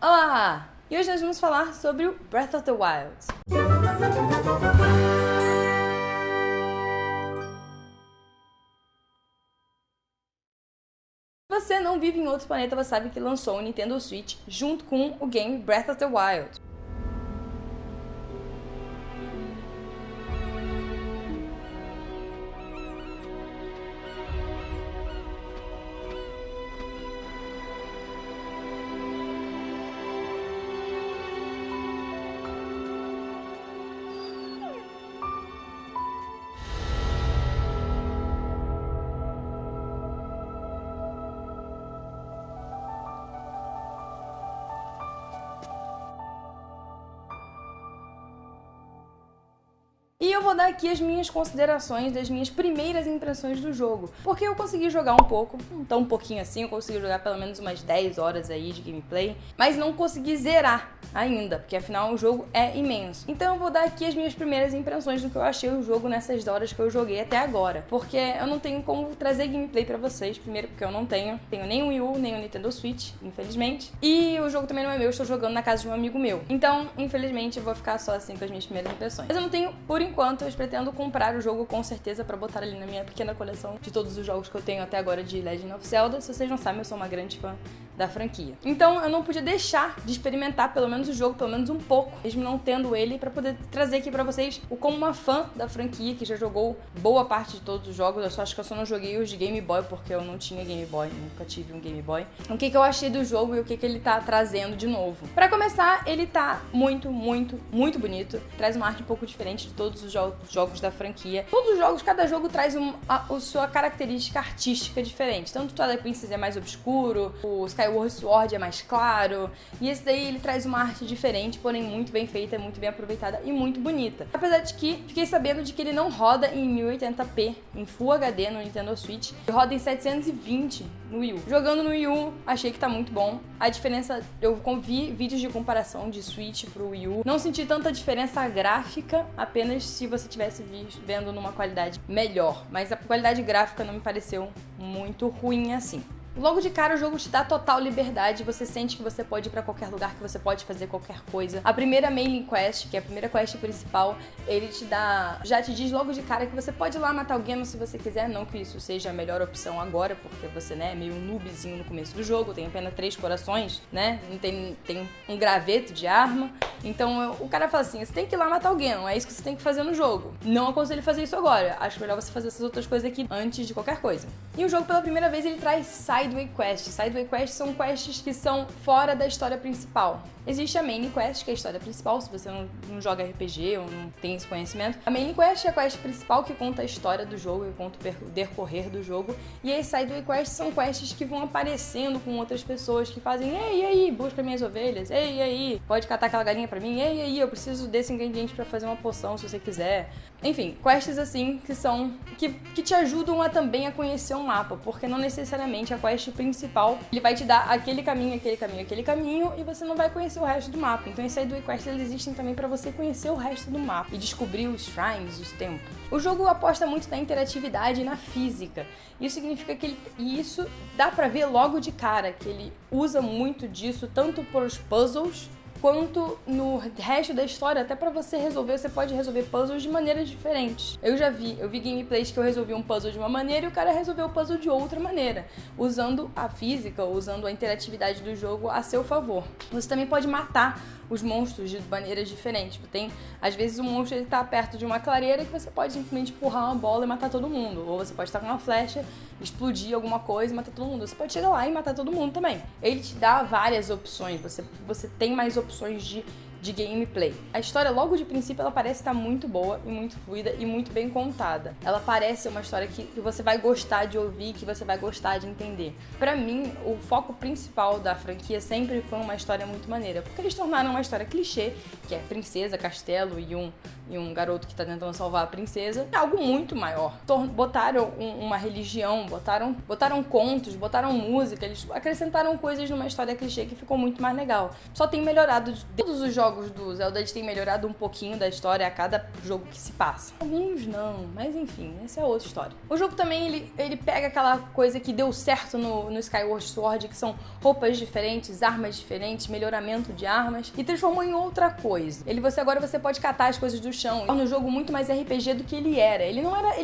Olá! E hoje nós vamos falar sobre o Breath of the Wild. Se você não vive em outro planeta, você sabe que lançou o Nintendo Switch junto com o game Breath of the Wild. E eu vou dar aqui as minhas considerações das minhas primeiras impressões do jogo. Porque eu consegui jogar um pouco, não tão pouquinho assim, eu consegui jogar pelo menos umas 10 horas aí de gameplay, mas não consegui zerar ainda, porque afinal o jogo é imenso. Então eu vou dar aqui as minhas primeiras impressões do que eu achei o jogo nessas horas que eu joguei até agora. Porque eu não tenho como trazer gameplay pra vocês, primeiro porque eu não tenho nem o Wii U, nem o Nintendo Switch, infelizmente. E o jogo também não é meu, eu estou jogando na casa de um amigo meu. Então, infelizmente, eu vou ficar só assim com as minhas primeiras impressões. Mas eu não tenho, por enquanto, eu pretendo comprar o jogo com certeza pra botar ali na minha pequena coleção de todos os jogos que eu tenho até agora de Legend of Zelda. Se vocês não sabem, eu sou uma grande fã da franquia. Então eu não podia deixar de experimentar pelo menos o jogo, pelo menos um pouco, mesmo não tendo ele, pra poder trazer aqui pra vocês o como uma fã da franquia que já jogou boa parte de todos os jogos. Acho que eu só não joguei os de Game Boy porque eu não tinha Game Boy, nunca tive um Game Boy. O que eu achei do jogo e o que ele tá trazendo de novo. Pra começar, ele tá muito bonito. Traz uma arte um pouco diferente de todos os jogos da franquia. Todos os jogos, cada jogo traz a sua característica artística diferente. Tanto o Twilight Princess é mais obscuro, o Skyward Sword é mais claro, e esse daí ele traz uma arte diferente, porém muito bem feita, muito bem aproveitada e muito bonita. Apesar de que fiquei sabendo de que ele não roda em 1080p, em Full HD no Nintendo Switch, e roda em 720 no Wii U. Jogando no Wii U, achei que tá muito bom. A diferença, eu vi vídeos de comparação de Switch pro Wii U, não senti tanta diferença gráfica, apenas se você tivesse vendo numa qualidade melhor, mas a qualidade gráfica não me pareceu muito ruim assim. Logo de cara o jogo te dá total liberdade, você sente que você pode ir pra qualquer lugar, que você pode fazer qualquer coisa. A primeira main quest, que é a primeira quest principal, ele já te diz logo de cara que você pode ir lá matar alguém se você quiser, não que isso seja a melhor opção agora, porque você, né, é meio um noobzinho no começo do jogo, tem apenas 3 corações, né, não tem um graveto de arma. Então o cara fala assim, você tem que ir lá matar alguém, não é isso que você tem que fazer no jogo. Não aconselho fazer isso agora, acho melhor você fazer essas outras coisas aqui antes de qualquer coisa. E o jogo pela primeira vez ele traz Sideway Quests. Sideway Quests são quests que são fora da história principal. Existe a Main Quest, que é a história principal, se você não joga RPG ou não tem esse conhecimento. A Main Quest é a quest principal que conta a história do jogo e conta o decorrer do jogo. E as Sideway Quests são quests que vão aparecendo com outras pessoas que fazem ei, e aí, busca minhas ovelhas, ei, e aí, pode catar aquela galinha pra mim, ei, e aí, eu preciso desse ingrediente pra fazer uma poção se você quiser. Enfim, quests assim que te ajudam também a conhecer o mapa, porque não necessariamente a quest principal ele vai te dar aquele caminho, e você não vai conhecer o resto do mapa. Então esses Sideway Quests eles existem também para você conhecer o resto do mapa e descobrir os shrines, os templos. O jogo aposta muito na interatividade e na física. Isso significa que isso dá pra ver logo de cara, que ele usa muito disso, tanto para os puzzles, quanto no resto da história, até pra você resolver, você pode resolver puzzles de maneiras diferentes. Eu vi gameplays que eu resolvi um puzzle de uma maneira e o cara resolveu o puzzle de outra maneira, usando a física, usando a interatividade do jogo a seu favor. Você também pode matar os monstros de maneiras diferentes. Às vezes o monstro ele tá perto de uma clareira que você pode simplesmente empurrar uma bola e matar todo mundo. Ou você pode estar com uma flecha, explodir alguma coisa e matar todo mundo. Você pode chegar lá e matar todo mundo também. Ele te dá várias opções, você tem mais opções de gameplay. A história, logo de princípio, ela parece estar muito boa e muito fluida e muito bem contada. Ela parece uma história que você vai gostar de ouvir, que você vai gostar de entender. Pra mim, o foco principal da franquia sempre foi uma história muito maneira, porque eles tornaram uma história clichê, que é princesa, castelo e um garoto que tá tentando salvar a princesa, algo muito maior. Botaram uma religião, botaram contos, botaram música, eles acrescentaram coisas numa história clichê que ficou muito mais legal. Só tem melhorado de todos os jogos jogos do Zelda eles têm melhorado um pouquinho da história a cada jogo que se passa. Alguns não, mas enfim, essa é outra história. O jogo também, ele pega aquela coisa que deu certo no Skyward Sword, que são roupas diferentes, armas diferentes, melhoramento de armas, e transformou em outra coisa. Agora você pode catar as coisas do chão. Torna o jogo muito mais RPG do que ele era. Ele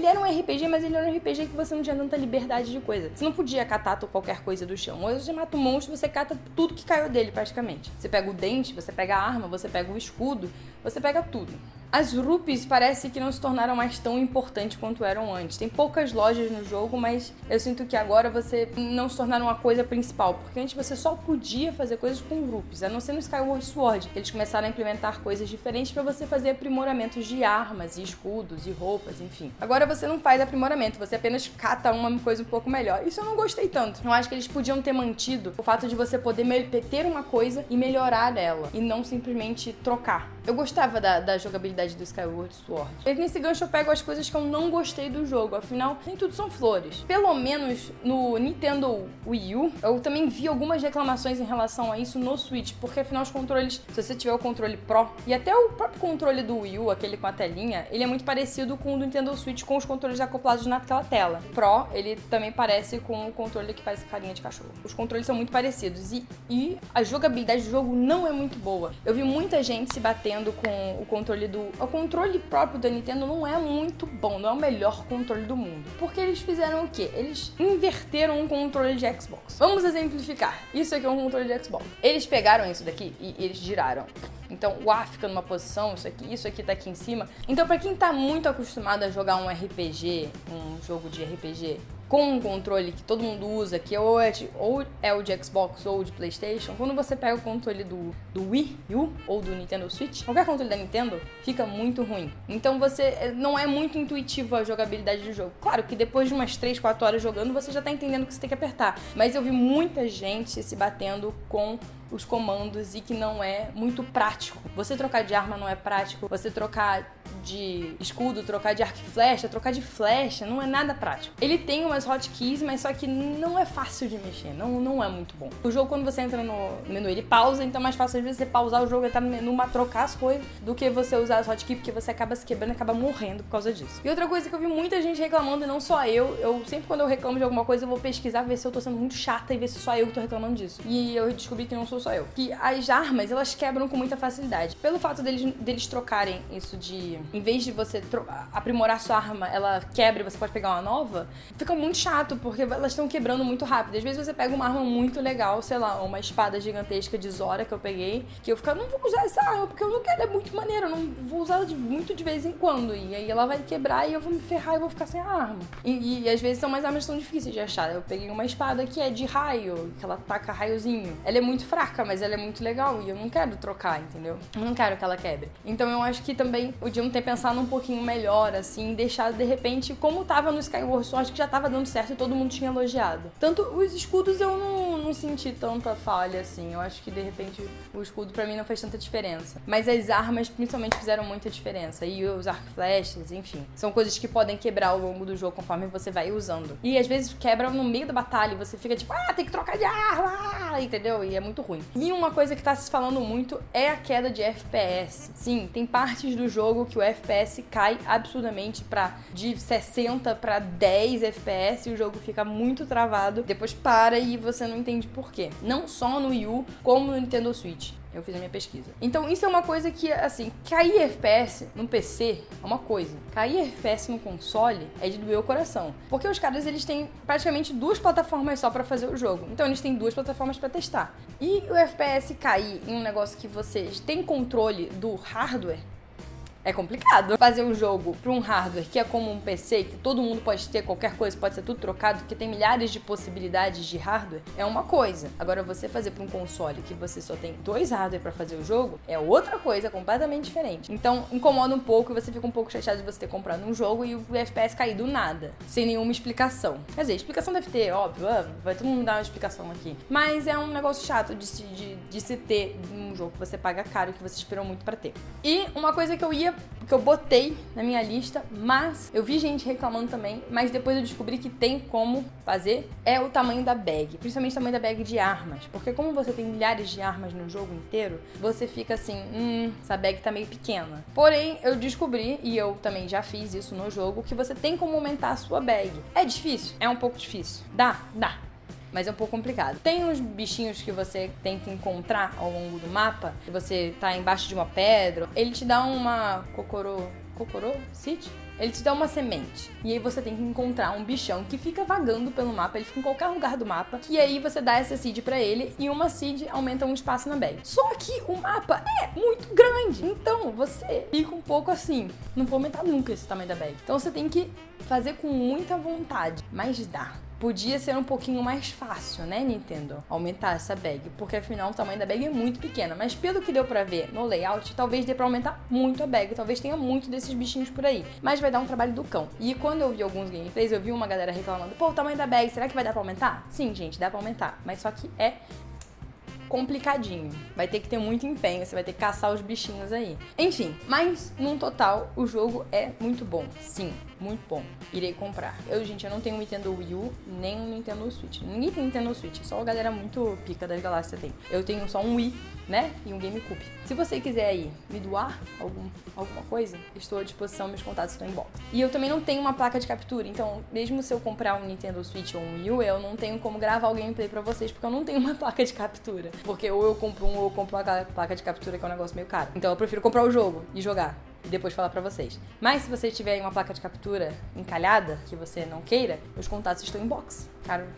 era um RPG, mas ele era um RPG que você não tinha tanta liberdade de coisa. Você não podia catar qualquer coisa do chão. Hoje você mata um monstro, você cata tudo que caiu dele, praticamente. Você pega o dente, você pega a arma, você pega o escudo, você pega tudo. As rupees parece que não se tornaram mais tão importantes quanto eram antes. Tem poucas lojas no jogo, mas eu sinto que agora você não se tornaram uma coisa principal, porque antes você só podia fazer coisas com rupees, a não ser no Skyward Sword. Eles começaram a implementar coisas diferentes para você fazer aprimoramentos de armas e escudos e roupas, enfim. Agora você não faz aprimoramento, você apenas cata uma coisa um pouco melhor. Isso eu não gostei tanto. Eu acho que eles podiam ter mantido o fato de você poder ter uma coisa e melhorar ela, e não simplesmente trocar. Eu gostava da jogabilidade do Skyward Sword. E nesse gancho eu pego as coisas que eu não gostei do jogo, afinal, nem tudo são flores. Pelo menos no Nintendo Wii U, eu também vi algumas reclamações em relação a isso no Switch, porque afinal os controles, se você tiver o controle Pro, e até o próprio controle do Wii U, aquele com a telinha, ele é muito parecido com o do Nintendo Switch, com os controles acoplados naquela tela. Pro, ele também parece com o controle que parece carinha de cachorro. Os controles são muito parecidos e a jogabilidade do jogo não é muito boa. Eu vi muita gente se batendo com o controle o controle próprio da Nintendo não é muito bom, não é o melhor controle do mundo. Porque eles fizeram o quê? Eles inverteram um controle de Xbox. Vamos exemplificar. Isso aqui é um controle de Xbox. Eles pegaram isso daqui e eles giraram. Então o A fica numa posição, isso aqui tá aqui em cima. Então pra quem tá muito acostumado a jogar um RPG, um jogo de RPG, com um controle que todo mundo usa, que ou é o de Xbox ou de PlayStation, quando você pega o controle do Wii U ou do Nintendo Switch, qualquer controle da Nintendo, fica muito ruim. Então não é muito intuitivo a jogabilidade do jogo. Claro que depois de umas 3, 4 horas jogando, você já tá entendendo o que você tem que apertar. Mas eu vi muita gente se batendo com os comandos e que não é muito prático. Você trocar de arma não é prático, você trocar de escudo, trocar de arco e flecha, trocar de flecha, não é nada prático. Ele tem umas hotkeys, mas só que não é fácil de mexer, não é muito bom. O jogo, quando você entra no menu, ele pausa, então é mais fácil às vezes você pausar o jogo e entrar no menu, trocar as coisas, do que você usar as hotkeys, porque você acaba se quebrando e acaba morrendo por causa disso. E outra coisa que eu vi muita gente reclamando, e não só eu sempre quando eu reclamo de alguma coisa, eu vou pesquisar, ver se eu tô sendo muito chata e ver se só eu que tô reclamando disso. E eu descobri que não sou só eu. Que as armas, elas quebram com muita facilidade. Pelo fato deles trocarem isso de... Em vez de você aprimorar sua arma, ela quebra e você pode pegar uma nova, fica muito chato, porque elas estão quebrando muito rápido. Às vezes você pega uma arma muito legal, sei lá, uma espada gigantesca de Zora que eu peguei, que eu fico, não vou usar essa arma, porque eu não quero, é muito maneiro, eu não vou usar ela muito de vez em quando. E aí ela vai quebrar e eu vou me ferrar e vou ficar sem a arma. E às vezes são umas armas que são difíceis de achar. Eu peguei uma espada que é de raio, que ela taca raiozinho. Ela é muito fraca, mas ela é muito legal e eu não quero trocar, entendeu? Eu não quero que ela quebre. Então eu acho que também podiam ter pensado um pouquinho melhor, assim, deixar de repente como tava no Skyward Sword, que já tava dando certo e todo mundo tinha elogiado. Tanto os escudos eu não senti tanta falha, assim. Eu acho que de repente o escudo pra mim não fez tanta diferença. Mas as armas principalmente fizeram muita diferença. E os arco e flechas, enfim. São coisas que podem quebrar ao longo do jogo conforme você vai usando. E às vezes quebra no meio da batalha e você fica tipo, tem que trocar de arma, entendeu? E é muito ruim. E uma coisa que tá se falando muito é a queda de FPS. Sim, tem partes do jogo que o FPS cai absurdamente de 60 pra 10 FPS e o jogo fica muito travado. Depois para e você não entende por quê. Não só no Wii U, como no Nintendo Switch. Eu fiz a minha pesquisa. Então isso é uma coisa que, assim, cair FPS no PC é uma coisa. Cair FPS no console é de doer o coração. Porque os caras, eles têm praticamente 2 plataformas só pra fazer o jogo. Então eles têm 2 plataformas pra testar. E o FPS cair em um negócio que vocês têm controle do hardware, é complicado. Fazer um jogo para um hardware que é como um PC, que todo mundo pode ter, qualquer coisa, pode ser tudo trocado, que tem milhares de possibilidades de hardware, é uma coisa. Agora, você fazer para um console que você só tem 2 hardware para fazer o jogo, é outra coisa, completamente diferente. Então, incomoda um pouco e você fica um pouco chateado de você ter comprado um jogo e o FPS cair do nada, sem nenhuma explicação. Quer dizer, explicação deve ter, óbvio, vai todo mundo dar uma explicação aqui. Mas é um negócio chato de se ter um jogo que você paga caro e que você esperou muito para ter. E uma coisa que eu ia que eu botei na minha lista, mas eu vi gente reclamando também, mas depois eu descobri que tem como fazer, é o tamanho da bag, principalmente o tamanho da bag de armas, porque como você tem milhares de armas no jogo inteiro, você fica assim, essa bag tá meio pequena. Porém, eu descobri, e eu também já fiz isso no jogo, que você tem como aumentar a sua bag. É difícil? É um pouco difícil. Dá. Mas é um pouco complicado. Tem uns bichinhos que você tem que encontrar ao longo do mapa, que você tá embaixo de uma pedra, ele te dá uma Cocorô City? Ele te dá uma semente. E aí você tem que encontrar um bichão que fica vagando pelo mapa, ele fica em qualquer lugar do mapa, e aí você dá essa seed pra ele, e uma seed aumenta um espaço na bag. Só que o mapa é muito grande, então você fica um pouco assim, não vou aumentar nunca esse tamanho da bag. Então você tem que fazer com muita vontade, mas dá. Podia ser um pouquinho mais fácil, né, Nintendo? Aumentar essa bag, porque afinal o tamanho da bag é muito pequena. Mas pelo que deu pra ver no layout, talvez dê pra aumentar muito a bag. Talvez tenha muito desses bichinhos por aí. Mas vai dar um trabalho do cão. E quando eu vi alguns gameplays, eu vi uma galera reclamando: pô, o tamanho da bag, será que vai dar pra aumentar? Sim, gente, dá pra aumentar. Mas só que é complicadinho. Vai ter que ter muito empenho, você vai ter que caçar os bichinhos aí. Enfim, mas num total, o jogo é muito bom. Sim, muito bom. Irei comprar. Gente, eu não tenho um Nintendo Wii U, nem um Nintendo Switch. Ninguém tem Nintendo Switch, só a galera muito pica das galáxias tem. Eu tenho só um Wii, né? E um GameCube. Se você quiser aí me doar alguma coisa, estou à disposição, meus contatos estão em box. E eu também não tenho uma placa de captura, então mesmo se eu comprar um Nintendo Switch ou um Wii U, eu não tenho como gravar o gameplay pra vocês, porque eu não tenho uma placa de captura. Porque ou eu compro ou eu compro uma placa de captura, que é um negócio meio caro. Então eu prefiro comprar o jogo e jogar. E depois falar pra vocês. Mas se você tiver uma placa de captura encalhada, que você não queira, meus contatos estão em box,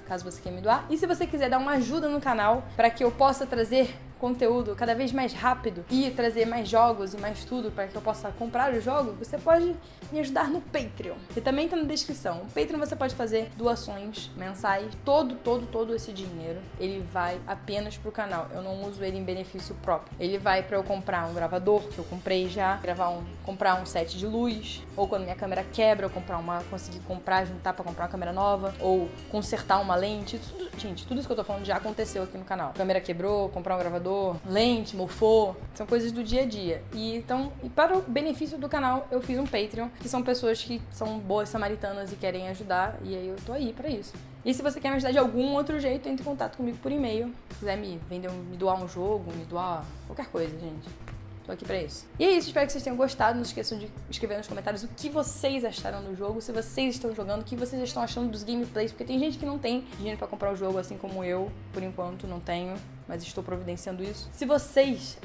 caso você queira me doar. E se você quiser dar uma ajuda no canal para que eu possa trazer conteúdo cada vez mais rápido e trazer mais jogos e mais tudo para que eu possa comprar o jogo, você pode me ajudar no Patreon, que também tá na descrição. O Patreon você pode fazer doações mensais, todo esse dinheiro, ele vai apenas pro canal. Eu não uso ele em benefício próprio. Ele vai para eu comprar um gravador, que eu comprei já, comprar um set de luz, ou quando minha câmera quebra, eu conseguir juntar para comprar uma câmera nova, ou consertar uma lente. Gente, tudo isso que eu tô falando já aconteceu aqui no canal. A câmera quebrou, comprar um gravador, lente, mofou, são coisas do dia a dia. E para o benefício do canal, eu fiz um Patreon, que são pessoas que são boas samaritanas e querem ajudar, e aí eu tô aí pra isso. E se você quer me ajudar de algum outro jeito, entre em contato comigo por e-mail. Se quiser me doar um jogo, me doar qualquer coisa, gente. Tô aqui pra isso. E é isso, espero que vocês tenham gostado. Não esqueçam de escrever nos comentários o que vocês acharam do jogo, se vocês estão jogando, o que vocês estão achando dos gameplays, porque tem gente que não tem dinheiro pra comprar o jogo, assim como eu, por enquanto, não tenho, mas estou providenciando isso. Se vocês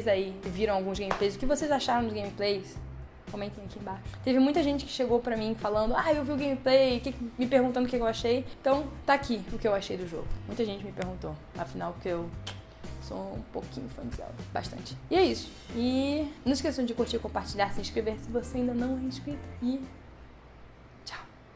aí viram alguns gameplays, o que vocês acharam dos gameplays, comentem aqui embaixo. Teve muita gente que chegou pra mim falando: eu vi o gameplay, me perguntando o que eu achei. Então, tá aqui o que eu achei do jogo. Muita gente me perguntou, afinal, porque eu sou um pouquinho fã de Zelda, bastante. E é isso. E não esqueçam de curtir, compartilhar, se inscrever se você ainda não é inscrito. E